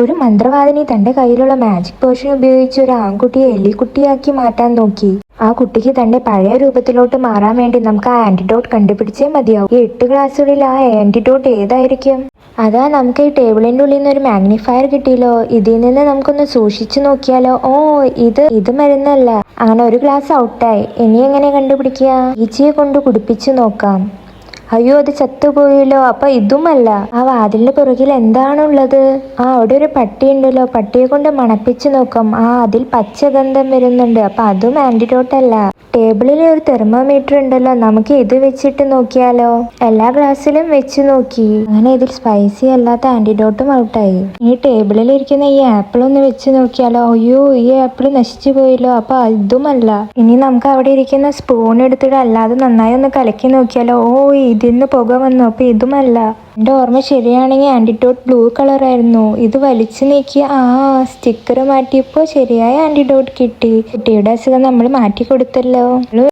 ഒരു മന്ത്രവാദിനി തന്റെ കയ്യിലുള്ള മാജിക് പോഷൻ ഉപയോഗിച്ച് ഒരു ആൺകുട്ടിയെ എലിക്കുട്ടിയാക്കി മാറ്റാൻ നോക്കി. ആ കുട്ടിക്ക് തന്റെ പഴയ രൂപത്തിലോട്ട് മാറാൻ വേണ്ടി നമുക്ക് ആ ആന്റിഡോട്ട് കണ്ടുപിടിച്ചേ മതിയാവും. ഈ 8 ഗ്ലാസ്സുകളിൽ ആ ആന്റിഡോട്ട് ഏതായിരിക്കും? അതാ, നമുക്ക് ഈ ടേബിളിന്റെ ഉള്ളിൽ നിന്ന് ഒരു മാഗ്നിഫയർ കിട്ടിയല്ലോ. ഇതിൽ നിന്ന് നമുക്കൊന്ന് സൂക്ഷിച്ചു നോക്കിയാലോ? ഓ, ഇത് മരുന്നല്ല. അങ്ങനെ ഒരു ഗ്ലാസ് ഔട്ടായി. ഇനി എങ്ങനെ കണ്ടുപിടിക്കുക? ഈച്ചയെ കൊണ്ട് കുടിപ്പിച്ചു നോക്കാം. അയ്യോ, അത് ചത്തുപോയല്ലോ. അപ്പൊ ഇതുമല്ല. ആ വാതിലിന്റെ പുറകിൽ എന്താണുള്ളത്? അവിടെ ഒരു പട്ടി ഉണ്ടല്ലോ. പട്ടിയെ കൊണ്ട് മണപ്പിച്ചു നോക്കാം. അതിൽ പച്ചഗന്ധം വരുന്നുണ്ട്. അപ്പൊ അതും ആന്റിഡോട്ട് അല്ല. ടേബിളിൽ ഒരു തെർമോമീറ്റർ ഉണ്ടല്ലോ. നമുക്ക് ഇത് വെച്ചിട്ട് നോക്കിയാലോ? എല്ലാ ഗ്ലാസ്സിലും വെച്ച് നോക്കി. അങ്ങനെ ഇതിൽ സ്പൈസി അല്ലാത്ത ആന്റിഡോട്ടും ഔട്ടായി. ഈ ടേബിളിൽ ഇരിക്കുന്ന ഈ ആപ്പിൾ ഒന്ന് വെച്ച് നോക്കിയാലോ? അയ്യോ, ഈ ആപ്പിൾ നശിച്ചു പോയല്ലോ. അപ്പൊ ഇതുമല്ല. ഇനി നമുക്ക് അവിടെ ഇരിക്കുന്ന സ്പൂൺ എടുത്തിട്ട് അല്ലാതെ നന്നായി ഒന്ന് കലക്കി നോക്കിയാലോ? ഇതിന്ന് പുക വന്നു. അപ്പൊ ഇതുമല്ല. എന്റെ ഓർമ്മ ശരിയാണെങ്കിൽ ആന്റിഡോട്ട് ബ്ലൂ കളർ ആയിരുന്നു. ഇത് വലിച്ചു നീക്കി സ്റ്റിക്കർ മാറ്റിയപ്പോ ശരിയായ ആന്റിഡോട്ട് കിട്ടി. കുട്ടിയുടെ അസുഖം നമ്മൾ മാറ്റി കൊടുത്തല്ലോ.